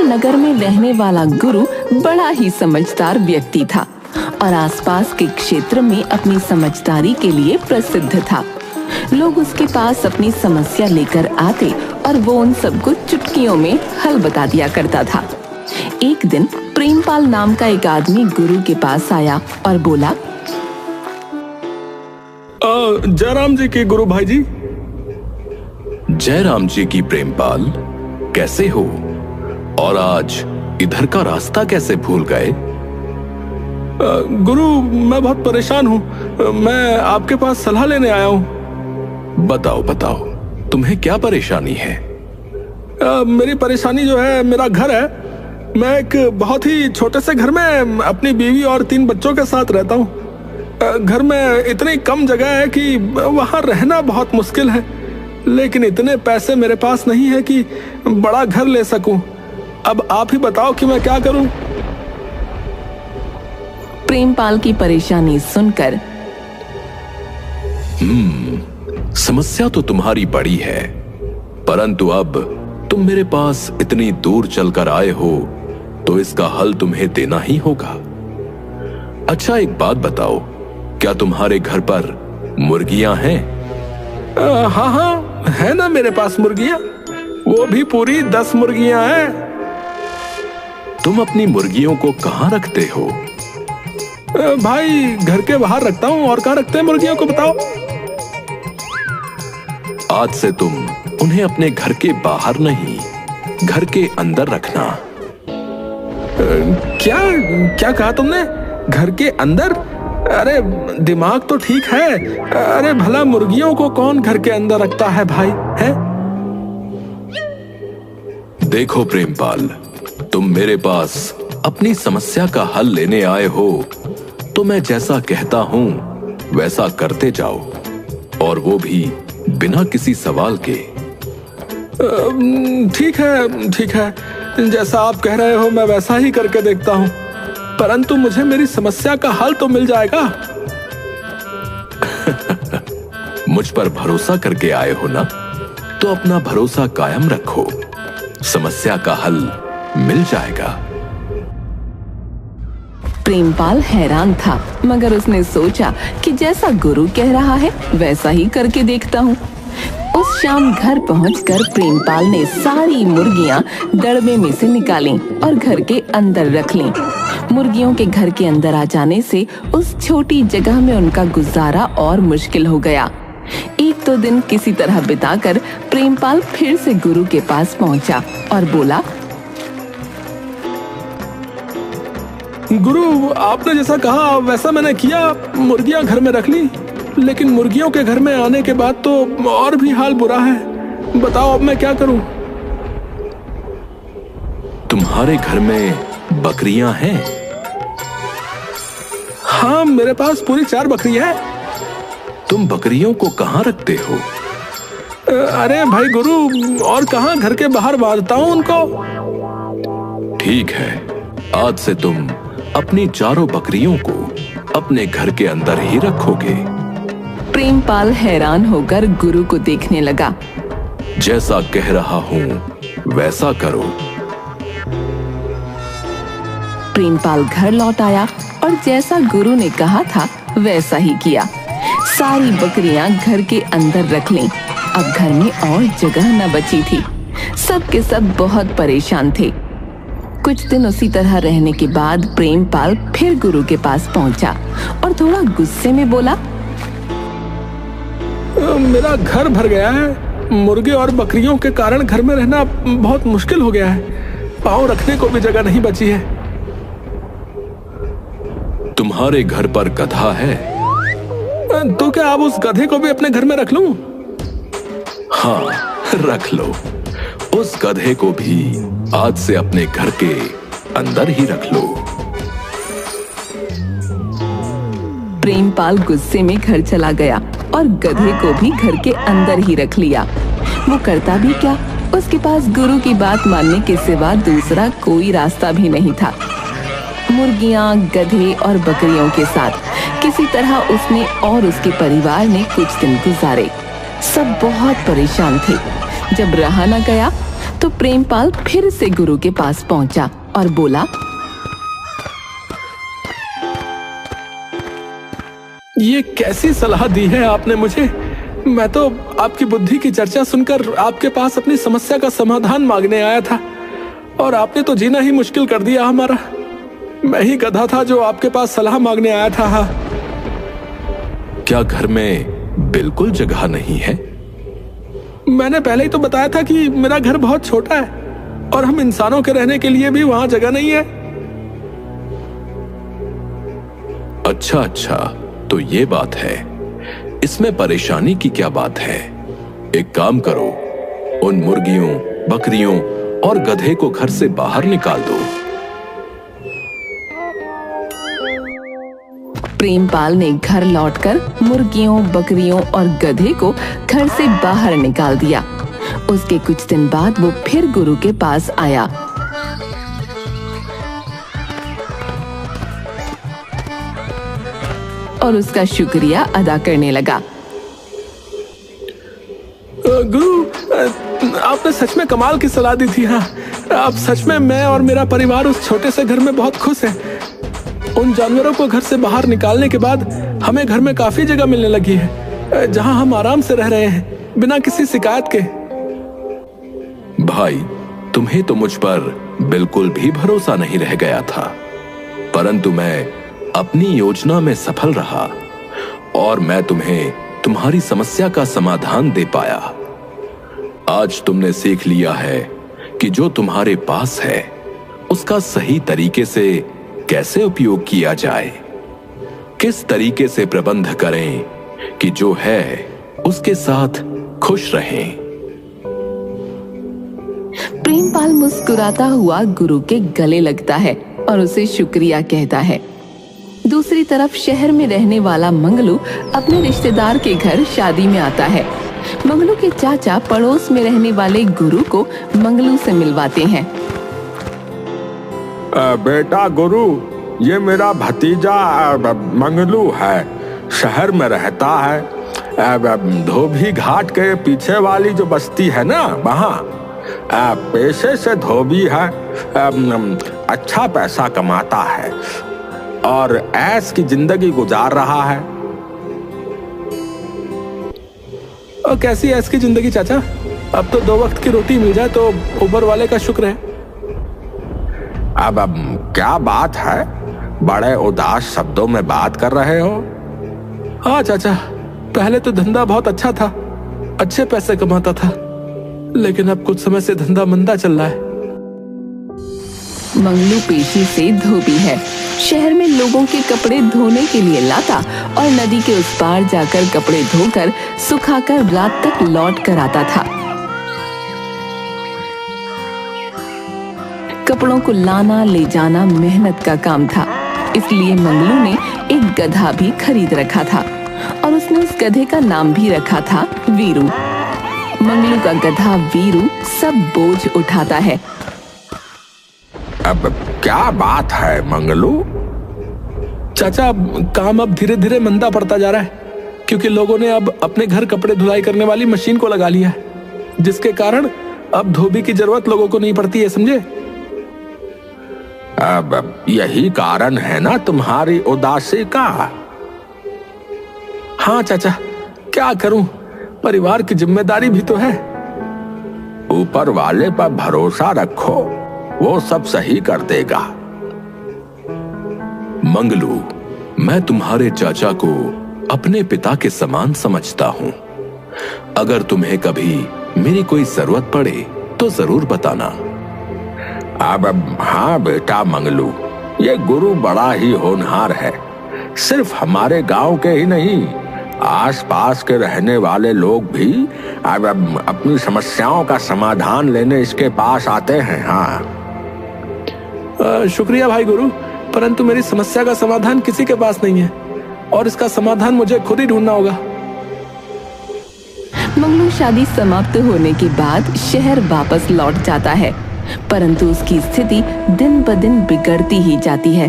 नगर में रहने वाला गुरु बड़ा ही समझदार व्यक्ति था और आसपास के क्षेत्र में अपनी समझदारी के लिए प्रसिद्ध था। लोग उसके पास अपनी समस्या लेकर आते और वो उन सबको चुटकियों में हल बता दिया करता था। एक दिन प्रेमपाल नाम का एक आदमी गुरु के पास आया और बोला, जयराम जी की गुरु भाई जी। जयराम जी की प्रेमपाल, कैसे हो और आज इधर का रास्ता कैसे भूल गए? गुरु, मैं बहुत परेशान हूँ। मैं आपके पास सलाह लेने आया हूँ। बताओ बताओ, तुम्हें क्या परेशानी है? मेरी परेशानी जो है, मेरा घर है। मैं एक बहुत ही छोटे से घर में अपनी बीवी और 3 बच्चों के साथ रहता हूँ। घर में इतनी कम जगह है कि वहाँ रहना बहुत मुश्किल है, लेकिन इतने पैसे मेरे पास नहीं है कि बड़ा घर ले सकूं। अब आप ही बताओ कि मैं क्या करूं? प्रेमपाल की परेशानी सुनकर, समस्या तो तुम्हारी बड़ी है, परंतु अब तुम मेरे पास इतनी दूर चलकर आए हो तो इसका हल तुम्हें देना ही होगा। अच्छा, एक बात बताओ, क्या तुम्हारे घर पर मुर्गियां हैं? हाँ हाँ, है ना मेरे पास मुर्गियां। वो भी पूरी 10 मुर्गियां हैं। तुम अपनी मुर्गियों को कहाँ रखते हो? भाई, घर के बाहर रखता हूँ। और कहाँ रखते हैं मुर्गियों को, बताओ? आज से तुम उन्हें अपने घर के बाहर नहीं, घर के अंदर रखना। क्या क्या कहा तुमने? घर के अंदर? अरे दिमाग तो ठीक है। अरे भला मुर्गियों को कौन घर के अंदर रखता है भाई, है? देखो प्रेमपाल, तुम मेरे पास अपनी समस्या का हल लेने आए हो तो मैं जैसा कहता हूं वैसा करते जाओ, और वो भी बिना किसी सवाल के। ठीक है, ठीक है। जैसा आप कह रहे हो मैं वैसा ही करके देखता हूँ, परंतु मुझे मेरी समस्या का हल तो मिल जाएगा। मुझ पर भरोसा करके आए हो ना, तो अपना भरोसा कायम रखो। समस्या का हल मिल जाएगा। प्रेमपाल हैरान था, मगर उसने सोचा कि जैसा गुरु कह रहा है वैसा ही करके देखता हूँ। उस शाम घर पहुंचकर प्रेमपाल ने सारी मुर्गियां दड़बे में से निकालीं और घर के अंदर रख लीं। मुर्गियों के घर के अंदर आ जाने से उस छोटी जगह में उनका गुजारा और मुश्किल हो गया। 1-2 दिन किसी तरह बिताकर प्रेमपाल फिर से गुरु के पास पहुंचा और बोला, गुरु, आपने जैसा कहा वैसा मैंने किया। मुर्गियां घर में रख ली, लेकिन मुर्गियों के घर में आने के बाद तो और भी हाल बुरा है। बताओ अब मैं क्या करूं? तुम्हारे घर में बकरियां हैं? हाँ, मेरे पास पूरी 4 बकरियां हैं। तुम बकरियों को कहाँ रखते हो? अरे भाई गुरु, और कहाँ, घर के बाहर बांधता हूँ उनको। ठीक है, आज से तुम अपनी 4 बकरियों को अपने घर के अंदर ही रखोगे। प्रेमपाल हैरान होकर गुरु को देखने लगा। जैसा कह रहा हूँ वैसा करो। प्रेमपाल घर लौट आया और जैसा गुरु ने कहा था वैसा ही किया। सारी बकरियां घर के अंदर रख लीं। अब घर में और जगह न बची थी। सब के सब बहुत परेशान थे। कुछ दिन उसी तरह रहने के बाद प्रेमपाल फिर गुरु के पास पहुंचा और थोड़ा गुस्से में बोला, मेरा घर भर गया है। मुर्गे और बकरियों के कारण घर में रहना बहुत मुश्किल हो गया है। पाँव रखने को भी जगह नहीं बची है। तुम्हारे घर पर गधा है? तो क्या आप उस गधे को भी अपने घर में रख लूं? हाँ, रख लो। उस गधे को भी आज से अपने घर के अंदर ही रख लो। प्रेमपाल गुस्से में घर चला गया और गधे को भी घर के अंदर ही रख लिया। वो करता भी क्या, उसके पास गुरु की बात मानने के सिवा दूसरा कोई रास्ता भी नहीं था। मुर्गियां, गधे और बकरियों के साथ किसी तरह उसने और उसके परिवार ने कुछ दिन गुजारे। सब बहुत परेशान थे। जब रहा न गया तो प्रेमपाल फिर से गुरु के पास पहुंचा और बोला, ये कैसी सलाह दी है आपने मुझे? मैं तो आपकी बुद्धि की चर्चा सुनकर आपके पास अपनी समस्या का समाधान मांगने आया था, और आपने तो जीना ही मुश्किल कर दिया हमारा। मैं ही गधा था जो आपके पास सलाह मांगने आया था। हाँ। क्या घर में बिल्कुल जगह नहीं है? मैंने पहले ही तो बताया था कि मेरा घर बहुत छोटा है और हम इंसानों के रहने के लिए भी वहां जगह नहीं है। अच्छा, तो ये बात है। इसमें परेशानी की क्या बात है? एक काम करो, उन मुर्गियों, बकरियों और गधे को घर से बाहर निकाल दो। प्रेमपाल ने घर लौटकर मुर्गियों, बकरियों और गधे को घर से बाहर निकाल दिया। उसके कुछ दिन बाद वो फिर गुरु के पास आया। और उसका शुक्रिया अदा करने लगा। गुरु, आपने सच में कमाल की सलाह दी थी। हाँ, अब सच में मैं और मेरा परिवार उस छोटे से घर में बहुत खुश है। उन जानवरों को घर से बाहर निकालने के बाद हमें घर में काफी जगह मिलने लगी है, जहां हम आराम से रह रहे हैं बिना किसी शिकायत के। भाई, तुम्हें तो मुझ पर बिल्कुल भी भरोसा नहीं रह गया था, परंतु मैं अपनी योजना में सफल रहा और मैं तुम्हें तुम्हारी समस्या का समाधान दे पाया। आज तुमने सीख लिया है कि जो तुम्हारे पास है उसका सही तरीके से कैसे उपयोग किया जाए, किस तरीके से प्रबंध करें कि जो है उसके साथ खुश रहें। प्रेमपाल मुस्कुराता हुआ गुरु के गले लगता है और उसे शुक्रिया कहता है। दूसरी तरफ शहर में रहने वाला मंगलू अपने रिश्तेदार के घर शादी में आता है। मंगलू के चाचा पड़ोस में रहने वाले गुरु को मंगलू से मिलवाते हैं। बेटा गुरु, ये मेरा भतीजा मंगलू है, शहर में रहता है। धोबी घाट के पीछे वाली जो बस्ती है ना, वहाँ पेशे से धोबी है। अच्छा पैसा कमाता है और ऐश की जिंदगी गुजार रहा है। और कैसी ऐश की जिंदगी चाचा? अब तो 2 वक्त की रोटी मिल जाए तो ऊपर वाले का शुक्र है। अब क्या बात है, बड़े उदास शब्दों में बात कर रहे हो? हाँ चाचा, पहले तो धंधा बहुत अच्छा था, अच्छे पैसे कमाता था, लेकिन अब कुछ समय से धंधा मंदा चल रहा है। मंगलू पेशे से धोबी है। शहर में लोगों के कपड़े धोने के लिए लाता और नदी के उस पार जाकर कपड़े धोकर सुखाकर रात तक लौट कर आता था। कपड़ों को लाना ले जाना मेहनत का काम था, इसलिए मंगलू ने एक गधा भी खरीद रखा था और उसने उस गधे का नाम भी रखा था वीरू। मंगलू का गधा वीरू सब बोझ उठाता है। अब क्या बात है मंगलू? चाचा, काम अब धीरे धीरे मंदा पड़ता जा रहा है, क्योंकि लोगों ने अब अपने घर कपड़े धुलाई करने वाली मशीन को लगा लिया है, जिसके कारण अब धोबी की जरूरत लोगों को नहीं पड़ती है, समझे? अब यही कारण है ना तुम्हारी उदासी का? हाँ चाचा, क्या करूं, परिवार की जिम्मेदारी भी तो है। ऊपर वाले पर भरोसा रखो, वो सब सही कर देगा। मंगलू, मैं तुम्हारे चाचा को अपने पिता के समान समझता हूं। अगर तुम्हें कभी मेरी कोई जरूरत पड़े तो जरूर बताना। अब हाँ बेटा मंगलू, ये गुरु बड़ा ही होनहार है। सिर्फ हमारे गांव के ही नहीं, आसपास के रहने वाले लोग भी अब अपनी समस्याओं का समाधान लेने इसके पास आते हैं। हाँ, शुक्रिया भाई गुरु, परंतु मेरी समस्या का समाधान किसी के पास नहीं है और इसका समाधान मुझे खुद ही ढूंढना होगा। मंगलू शादी समाप्त होने के बाद शहर वापस लौट जाता है, परंतु उसकी स्थिति दिन ब दिन बिगड़ती ही जाती है।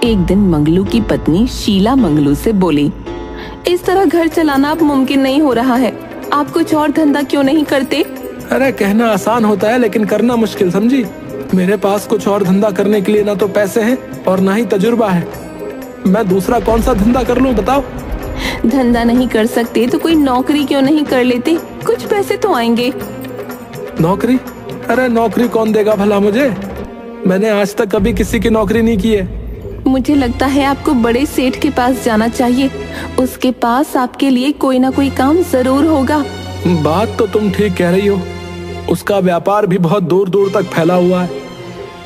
एक दिन मंगलू की पत्नी शीला मंगलू से बोली, इस तरह घर चलाना अब मुमकिन नहीं हो रहा है। आप कुछ और धंधा क्यों नहीं करते? अरे कहना आसान होता है लेकिन करना मुश्किल, समझी। मेरे पास कुछ और धंधा करने के लिए ना तो पैसे हैं और ना ही तजुर्बा है। मैं दूसरा कौन सा धंधा कर लूं बताओ? धंधा नहीं कर सकते तो कोई नौकरी क्यों नहीं कर लेते? कुछ पैसे तो आएंगे। नौकरी? अरे नौकरी कौन देगा भला मुझे? मैंने आज तक कभी किसी की नौकरी नहीं की है। मुझे लगता है आपको बड़े सेठ के पास जाना चाहिए। उसके पास आपके लिए कोई ना कोई काम जरूर होगा। बात तो तुम ठीक कह रही हो। उसका व्यापार भी बहुत दूर दूर तक फैला हुआ है।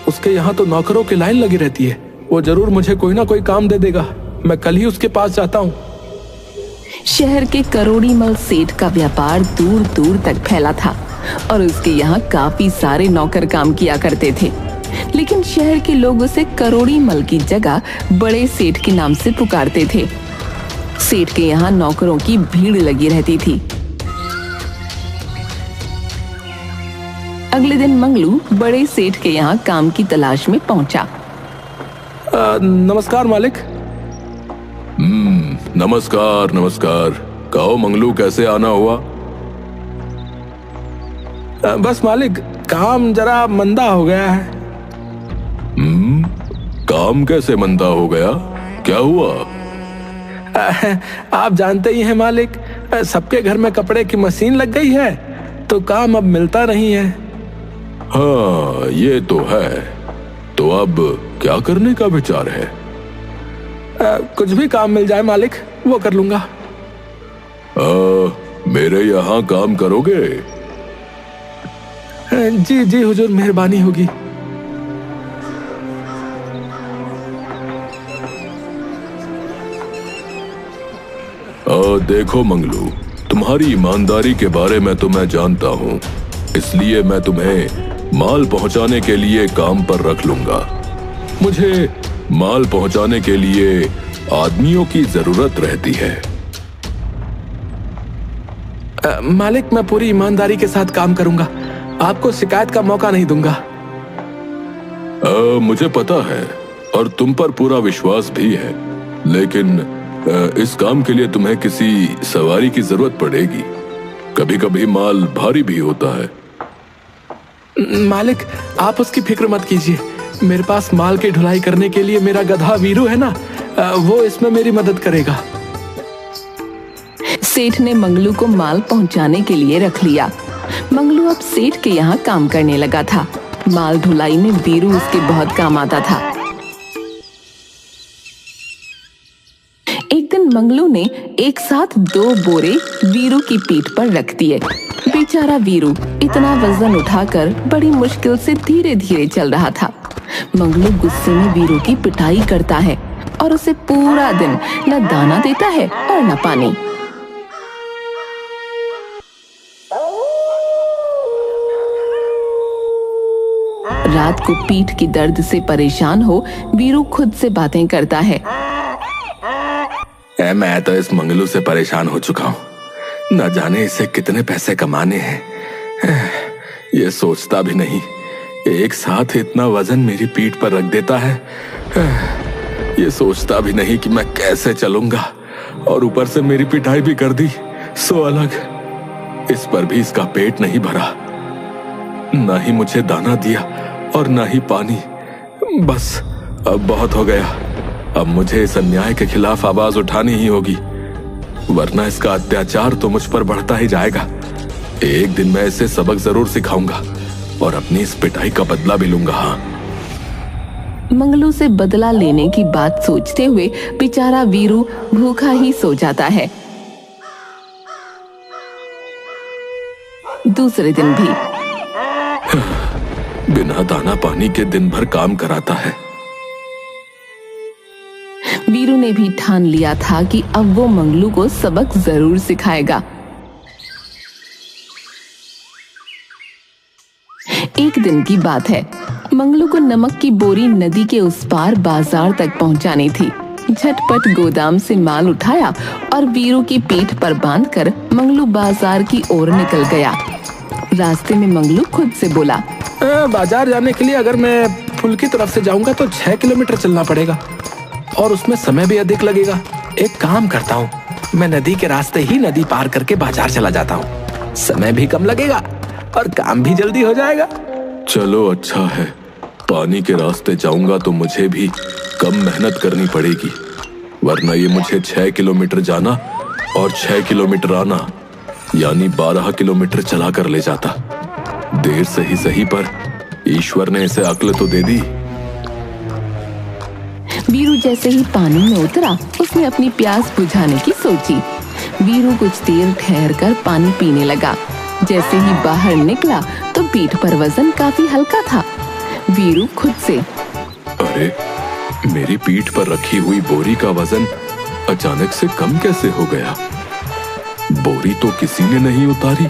उसके यहाँ तो नौकरों की लाइन लगी रहती है। वो जरूर मुझे कोई ना कोई काम दे देगा। मैं कल ही उसके पास जाता हूँ। शहर के करोड़ीमल सेठ का व्यापार दूर दूर तक फैला था और उसके यहाँ काफी सारे नौकर काम किया करते थे। लेकिन शहर के लोग उसे करोड़ीमल की जगह बड़े सेठ के नाम से पुकारते थे। सेठ के यहाँ नौकरों की भीड़ लगी रहती थी। अगले दिन मंगलू बड़े सेठ के यहाँ काम की तलाश में पहुंचा। नमस्कार मालिक। नमस्कार नमस्कार। कहो मंगलू, कैसे आना हुआ? बस मालिक, काम जरा मंदा हो गया है। काम कैसे मंदा हो गया? क्या हुआ? आप जानते ही हैं मालिक, सबके घर में कपड़े की मशीन लग गई है तो काम अब मिलता नहीं है। हाँ, ये तो है। तो अब क्या करने का विचार है? कुछ भी काम मिल जाए मालिक, वो कर लूंगा। मेरे यहाँ काम करोगे? जी जी हुजूर, मेहरबानी होगी। देखो मंगलू, तुम्हारी ईमानदारी के बारे में तो मैं जानता हूँ, इसलिए मैं तुम्हें माल पहुँचाने के लिए काम पर रख लूंगा। मुझे माल पहुँचाने के लिए आदमियों की जरूरत रहती है। मालिक, मैं पूरी ईमानदारी के साथ काम करूंगा। आपको शिकायत का मौका नहीं दूंगा। मुझे पता है और तुम पर पूरा विश्वास भी है, लेकिन इस काम के लिए तुम्हें किसी सवारी की जरूरत पड़ेगी। कभी कभी माल भारी भी होता है। मालिक, आप उसकी फिक्र मत कीजिए। मेरे पास माल की ढुलाई करने के लिए मेरा गधा वीरू है ना, वो इसमें मेरी मदद करेगा। सेठ ने मंगलू को माल पहुंचाने के लिए रख लिया। मंगलू अब सेठ के यहाँ काम करने लगा था। माल ढुलाई में वीरू उसके बहुत काम आता था। एक दिन मंगलू ने एक साथ 2 बोरे वीरू की पीठ पर रख दिए। बेचारा वीरू इतना वजन उठाकर बड़ी मुश्किल से धीरे धीरे चल रहा था। मंगलू गुस्से में वीरू की पिटाई करता है और उसे पूरा दिन न दाना देता है और न पानी। रात को पीठ की दर्द से परेशान हो वीरू खुद से बातें करता है। मैं तो इस मंगलू से परेशान हो चुका हूँ। न जाने इसे कितने पैसे कमाने हैं। ये सोचता भी नहीं, एक साथ इतना वजन मेरी पीठ पर रख देता है। ये सोचता भी नहीं कि मैं कैसे चलूंगा, और ऊपर से मेरी पिटाई भी कर दी सो अलग। इस पर भी इसका पेट नहीं भरा, ना ही मुझे दाना दिया और ना ही पानी। बस अब बहुत हो गया। अब मुझे इस अन्याय के खिलाफ आवाज उठानी ही होगी, वरना इसका अत्याचार तो मुझ पर बढ़ता ही जाएगा। एक दिन मैं इसे सबक जरूर सिखाऊंगा और अपनी इस पिटाई का बदला भी लूंगा। हाँ। मंगलू से बदला लेने की बात सोचते हुए बेचारा वीरू भूखा ही सो जाता है। दूसरे दिन भी बिना दाना पानी के दिन भर काम कराता है। वीरू ने भी ठान लिया था कि अब वो मंगलू को सबक जरूर सिखाएगा। एक दिन की बात है, मंगलू को नमक की बोरी नदी के उस पार बाजार तक पहुंचानी थी। झटपट गोदाम से माल उठाया और वीरू की पीठ पर बांधकर मंगलू बाजार की ओर निकल गया। रास्ते में मंगलू खुद से बोला, बाजार जाने के लिए अगर मैं पुल की तरफ से जाऊंगा तो 6 किलोमीटर चलना पड़ेगा और उसमें समय भी अधिक लगेगा। एक काम करता हूँ, मैं नदी के रास्ते ही नदी पार करके बाजार चला जाता हूँ। समय भी कम लगेगा और काम भी जल्दी हो जाएगा। चलो अच्छा है, पानी के रास्ते जाऊंगा तो मुझे भी कम मेहनत करनी पड़ेगी, वरना ये मुझे 6 किलोमीटर जाना और 6 किलोमीटर आना, यानी 12 किलोमीटर चला कर ले जाता। देर से ही सही, पर ईश्वर ने इसे अक्ल तो दे दी। वीरू जैसे ही पानी में उतरा, उसने अपनी प्यास बुझाने की सोची। वीरू कुछ देर ठहर कर पानी पीने लगा। जैसे ही बाहर निकला तो पीठ पर वजन काफी हल्का था। वीरू खुद से, अरे मेरी पीठ पर रखी हुई बोरी का वजन अचानक से कम कैसे हो गया? बोरी तो किसी ने नहीं उतारी,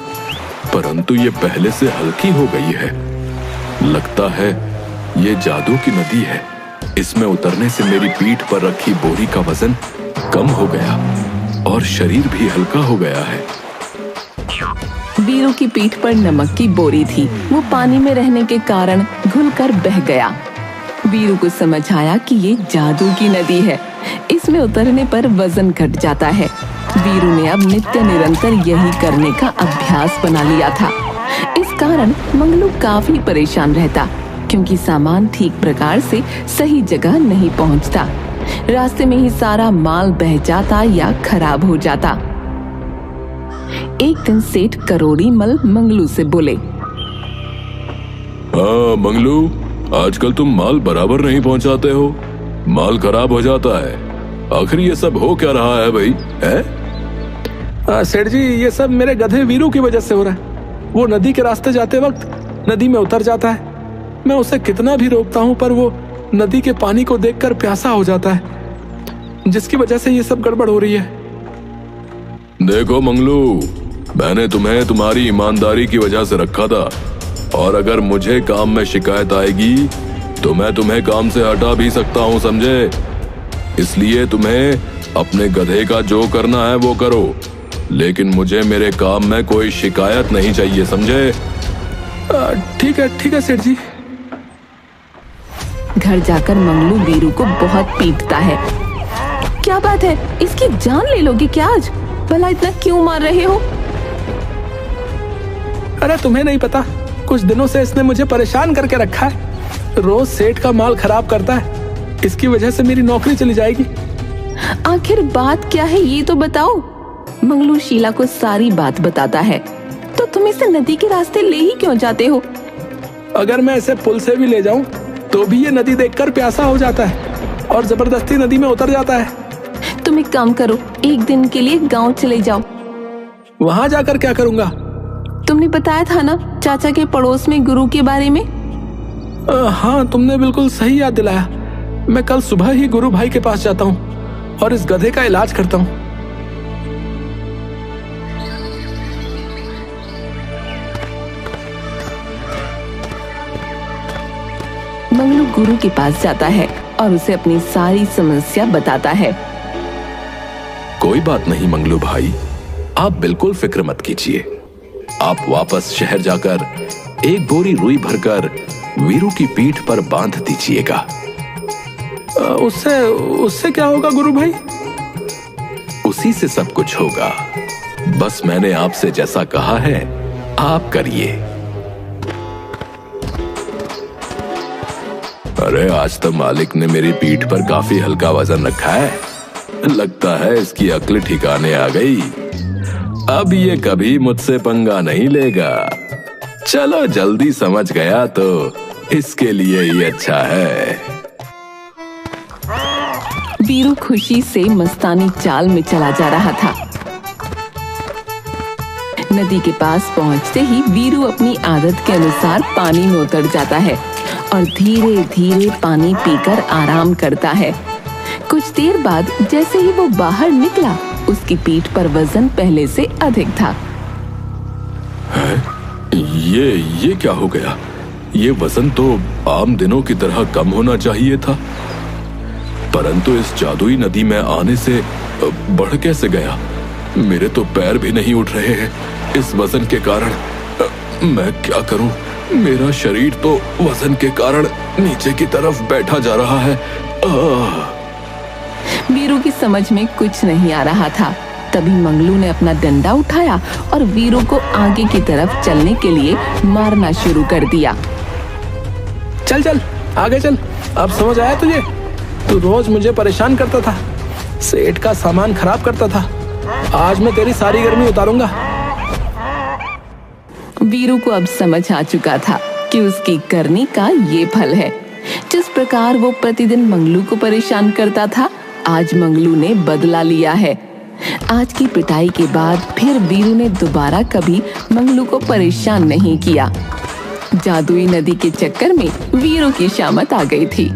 परंतु ये पहले से हल्की हो गई है। लगता है ये जादू की नदी है। इसमें उतरने से मेरी पीठ पर रखी बोरी का वजन कम हो गया और शरीर भी हल्का हो गया है। वीरू की पीठ पर नमक की बोरी थी। वो पानी में रहने के कारण घुलकर बह गया। वीरू को समझ आया कि ये जादू की नदी है। इसमें उतरने पर वजन घट जाता है। वीरू ने अब नित्य निरंतर यही करने का अभ्यास बना लिया था। इस कारण मंगलू काफी परेशान रहता, क्योंकि सामान ठीक प्रकार से सही जगह नहीं पहुंचता। रास्ते में ही सारा माल बह जाता या खराब हो जाता। एक दिन सेठ करोड़ी मल मंगलू से बोले, हाँ मंगलू, आजकल तुम माल बराबर नहीं पहुंचाते हो, माल खराब हो जाता है। आखिर ये सब हो क्या रहा है भाई? सेठ जी, ये सब मेरे गधे वीरू की वजह से हो रहा है। वो नदी के रास्ते जाते वक्त नदी में उतर जाता है। मैं उसे कितना भी रोकता हूँ, पर वो नदी के पानी को देखकर प्यासा हो जाता है, जिसकी वजह से ये सब गड़बड़ हो रही है। देखो मंगलू, मैंने तुम्हें तुम्हारी ईमानदारी की वजह से रखा था, और अगर मुझे काम में शिकायत आएगी तो मैं तुम्हें काम से हटा भी सकता हूँ, समझे? इसलिए तुम्हें अपने गधे का जो करना है वो करो, लेकिन मुझे मेरे काम में कोई शिकायत नहीं चाहिए, समझे? ठीक है सेठ जी। घर जाकर मंगलू वीरू को बहुत पीटता है। क्या बात है, इसकी जान ले लोगे क्या आज? भला इतना क्यों मार रहे हो? अरे तुम्हें नहीं पता, कुछ दिनों से इसने मुझे परेशान करके रखा है। रोज सेठ का माल खराब करता है। इसकी वजह से मेरी नौकरी चली जाएगी। आखिर बात क्या है ये तो बताओ। मंगलू शीला को सारी बात बताता है। तो तुम इसे नदी के रास्ते ले ही क्यों जाते हो? अगर मैं इसे पुल से भी ले जाऊं तो भी ये नदी देखकर प्यासा हो जाता है और जबरदस्ती नदी में उतर जाता है। तुम एक काम करो, एक दिन के लिए गांव चले जाओ। वहां जाकर क्या करूंगा? तुमने बताया था ना चाचा के पड़ोस में गुरु के बारे में। हाँ, तुमने बिल्कुल सही याद दिलाया। मैं कल सुबह ही गुरु भाई के पास जाता हूँ और इस गधे का इलाज करता हूँ। मंगलू गुरु के पास जाता है और उसे अपनी सारी समस्या बताता है। कोई बात नहीं मंगलू भाई, आप बिल्कुल फिक्र मत कीजिए। आप वापस शहर जाकर एक बोरी रुई भरकर वीरू की पीठ पर बांध दीजिएगा। उससे क्या होगा गुरु भाई? उसी से सब कुछ होगा। बस मैंने आपसे जैसा कहा है आप करिए। अरे आज तो मालिक ने मेरी पीठ पर काफी हल्का वजन रखा है। लगता है इसकी अक्ल ठिकाने आ गई। अब ये कभी मुझसे पंगा नहीं लेगा। चलो जल्दी समझ गया तो इसके लिए ही अच्छा है। वीरू खुशी से मस्तानी चाल में चला जा रहा था। नदी के पास पहुंचते ही वीरू अपनी आदत के अनुसार पानी में उतर जाता है और धीरे धीरे पानी पीकर आराम करता है। कुछ देर बाद जैसे ही वो बाहर निकला, उसकी पीठ पर वजन पहले से अधिक था। ये क्या हो गया? ये वजन तो आम दिनों की तरह कम होना चाहिए था, परंतु इस जादुई नदी में आने से बढ़ कैसे गया? मेरे तो पैर भी नहीं उठ रहे हैं इस वजन के कारण। मैं क्या करूं? मेरा शरीर तो वजन के कारण नीचे की तरफ बैठा जा रहा है। वीरू की समझ में कुछ नहीं आ रहा था। तभी मंगलू ने अपना डंडा उठाया और वीरू को आगे की तरफ चलने के लिए मारना शुरू कर दिया। चल चल आगे चल। अब समझ आया तुझे? तू रोज मुझे परेशान करता था, सेठ का सामान खराब करता था। आज मैं तेरी सारी गर्मी उतारूंगा। वीरू को अब समझ आ चुका था कि उसकी करनी का ये फल है। जिस प्रकार वो प्रतिदिन मंगलू को परेशान करता था, आज मंगलू ने बदला लिया है। आज की पिटाई के बाद फिर वीरू ने दोबारा कभी मंगलू को परेशान नहीं किया। जादुई नदी के चक्कर में वीरू की शामत आ गई थी।